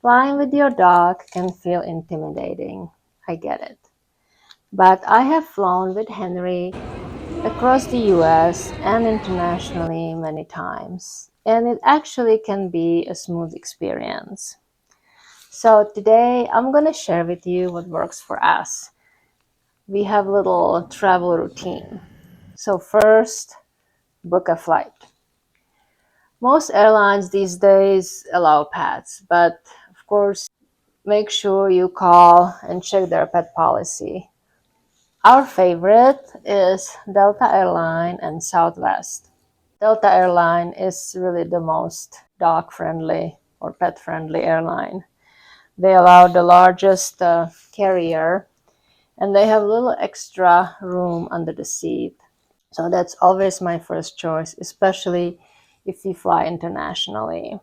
Flying with your dog can feel intimidating. I get it. But I have flown with Henry across the US and internationally many times, and it actually can be a smooth experience. So today I'm going to share with you what works for us. We have a little travel routine. So first, book a flight. Most airlines these days allow pets, but of course, make sure you call and check their pet policy. Our favorite is Delta Airline and Southwest. Delta Airline is really the most dog-friendly or pet-friendly airline. They allow the largest carrier, and they have a little extra room under the seat. So that's always my first choice, especially if you fly internationally.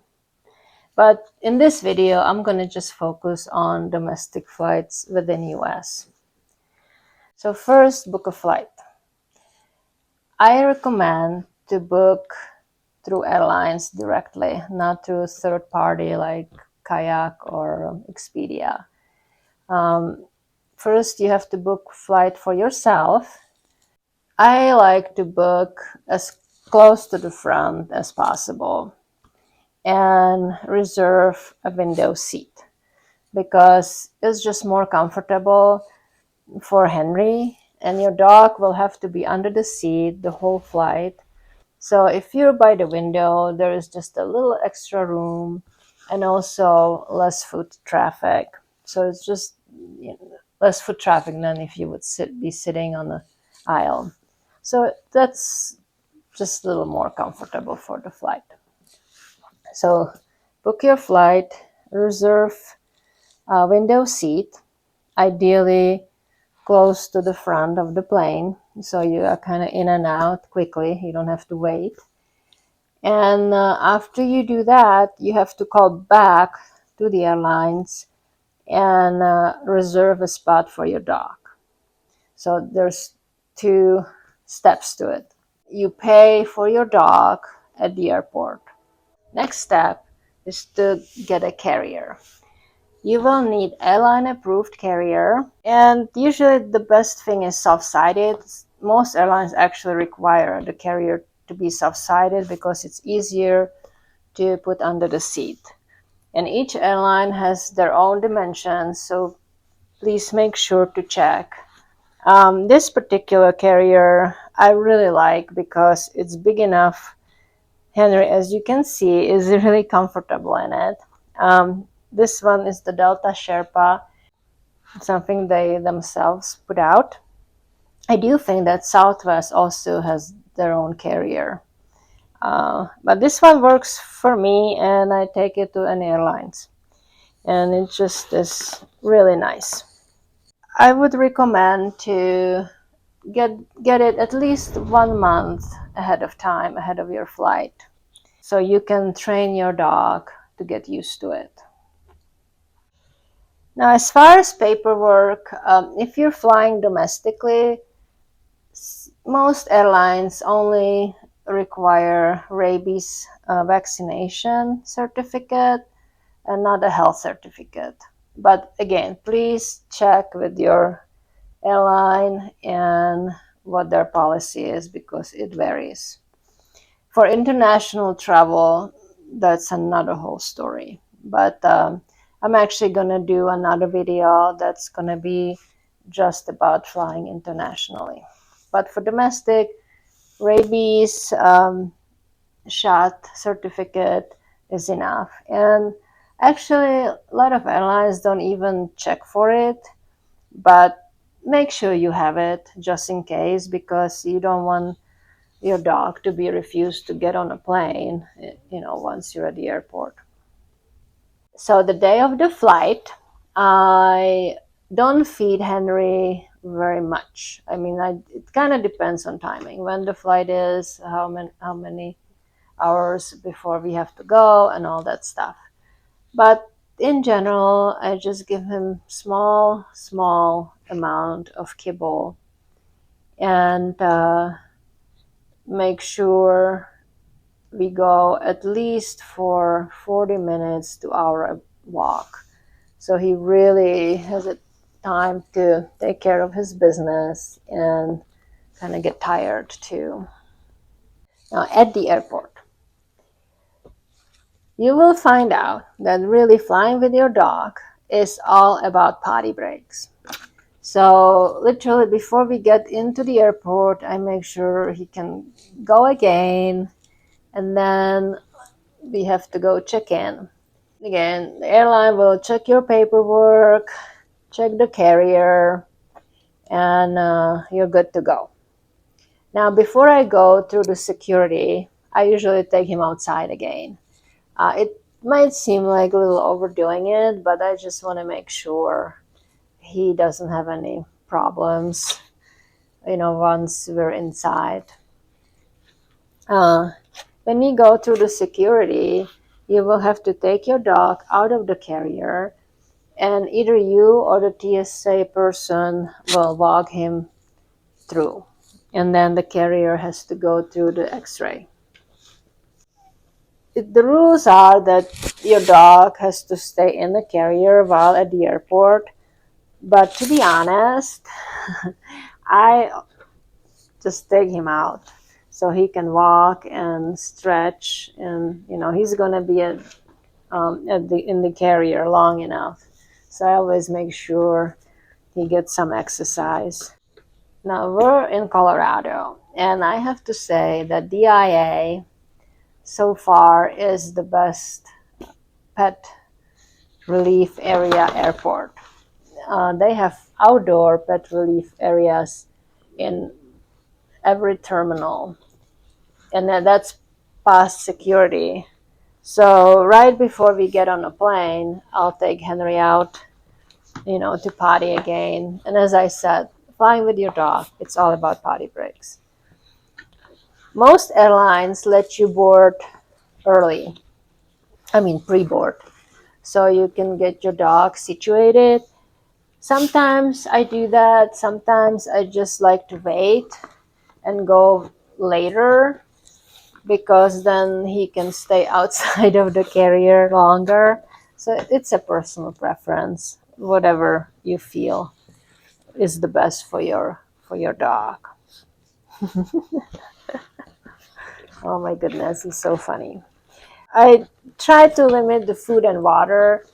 But in this video, I'm going to just focus on domestic flights within US. So first, book a flight. I recommend to book through airlines directly, not through third party like Kayak or Expedia. First, you have to book flight for yourself. I like to book as close to the front as possible and reserve a window seat because it's just more comfortable for Henry, and your dog will have to be under the seat the whole flight. So if you're by the window, there is just a little extra room and also less foot traffic. So it's just less foot traffic than if you would be sitting on the aisle. So that's just a little more comfortable for the flight. So book your flight, reserve a window seat, ideally close to the front of the plane, so you are kind of in and out quickly. You don't have to wait. And after you do that, you have to call back to the airlines and reserve a spot for your dog. So there's two steps to it. You pay for your dog at the airport. Next step is to get a carrier. You will need airline approved carrier, and usually the best thing is soft-sided. Most airlines actually require the carrier to be soft-sided because it's easier to put under the seat. And each airline has their own dimensions, so please make sure to check. This particular carrier I really like because it's big enough. Henry, as you can see, is really comfortable in it. This one is the Delta Sherpa, something they themselves put out. I do think that Southwest also has their own carrier. But this one works for me, and I take it to any airlines. And it just is really nice. I would recommend to get it at least 1 month ahead of time, ahead of your flight, so you can train your dog to get used to it. Now, as far as paperwork, if you're flying domestically, most airlines only require rabies vaccination certificate and not a health certificate. But again, please check with your airline and what their policy is because it varies. For international travel, that's another whole story. But I'm actually going to do another video that's going to be just about flying internationally. But for domestic, rabies shot certificate is enough. And actually, a lot of airlines don't even check for it, but make sure you have it just in case, because you don't want your dog to be refused to get on a plane, once you're at the airport. So the day of the flight, I don't feed Henry very much. I mean, it kind of depends on timing, when the flight is, how many hours before we have to go, and all that stuff. But in general, I just give him small amount of kibble, and make sure we go at least for 40 minutes to walk. So he really has a time to take care of his business and kind of get tired too. Now, at the airport, you will find out that really flying with your dog is all about potty breaks. So, literally, before we get into the airport, I make sure he can go again, and then we have to go check in. Again, the airline will check your paperwork, check the carrier, and you're good to go. Now, before I go through the security, I usually take him outside again. It might seem like a little overdoing it, but I just want to make sure he doesn't have any problems, once we're inside. Uh, when you go through the security, you will have to take your dog out of the carrier, and either you or the TSA person will walk him through. And then the carrier has to go through the x-ray. The rules are that your dog has to stay in the carrier while at the airport. But to be honest, I just take him out so he can walk and stretch, and he's gonna be in the carrier long enough. So I always make sure he gets some exercise. Now we're in Colorado, and I have to say that DIA so far is the best pet relief area airport. They have outdoor pet relief areas in every terminal, and that's past security. So right before we get on a plane, I'll take Henry out, to potty again. And as I said, flying with your dog, it's all about potty breaks. Most airlines let you board early. I mean pre-board, so you can get your dog situated. Sometimes I do that. Sometimes I just like to wait and go later, because then he can stay outside of the carrier longer. So it's a personal preference, whatever you feel is the best for your dog. Oh my goodness, it's so funny. I try to limit the food and water,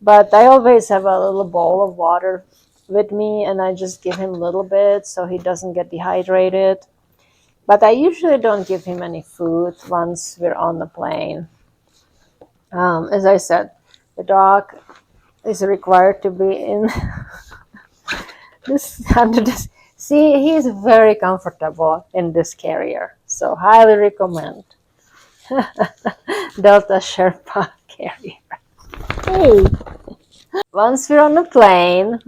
but I always have a little bowl of water with me, and I just give him a little bit so he doesn't get dehydrated. But I usually don't give him any food once we're on the plane. As I said, the dog is required to be in this under this. See, he is very comfortable in this carrier, so highly recommend Delta Sherpa carrier. Hey, once we're on the plane,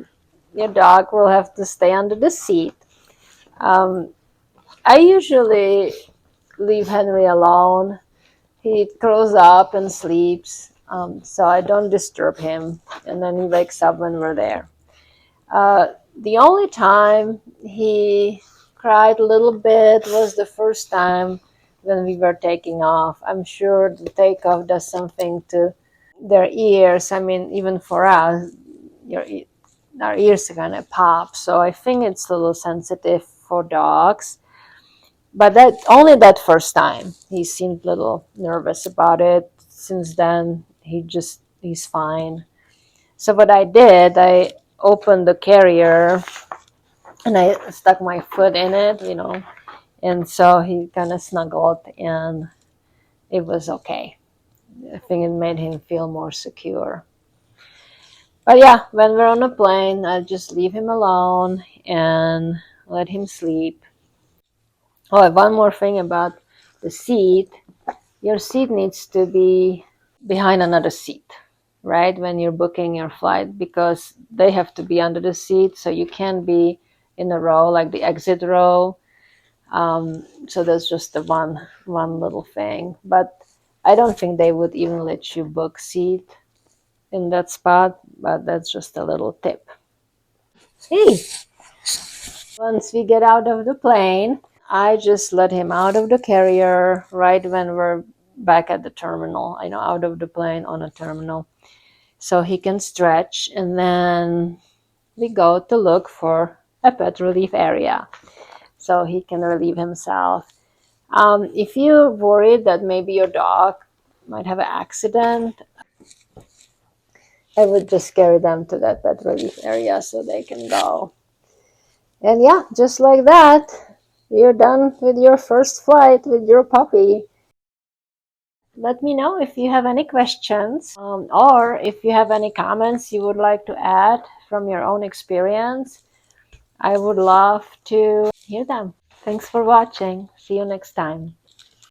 your dog will have to stay under the seat. I usually leave Henry alone. He throws up and sleeps, so I don't disturb him, and then he wakes up when we're there. The only time he cried a little bit was the first time when we were taking off. I'm sure the takeoff does something to their ears. I mean, even for us, our ears are gonna pop. So I think it's a little sensitive for dogs. But that only that first time he seemed a little nervous about it. Since then, he's fine. So what I did, I opened the carrier and I stuck my foot in it, and so he kind of snuggled, and it was okay. I think it made him feel more secure. But yeah, when we're on a plane, I just leave him alone and let him sleep. Oh, one more thing about the seat. Your seat needs to be behind another seat, right? When you're booking your flight, because they have to be under the seat, so you can't be in a row like the exit row. So that's just the one little thing. But I don't think they would even let you book seat in that spot, but that's just a little tip. Hey, once we get out of the plane, I just let him out of the carrier right when we're back at the terminal, out of the plane on a terminal. so he can stretch, and then we go to look for a pet relief area so he can relieve himself. If you're worried that maybe your dog might have an accident, I would just carry them to that pet relief area so they can go. And yeah, just like that, you're done with your first flight with your puppy. Let me know if you have any questions, or if you have any comments you would like to add from your own experience. I would love to hear them. Thanks for watching. See you next time.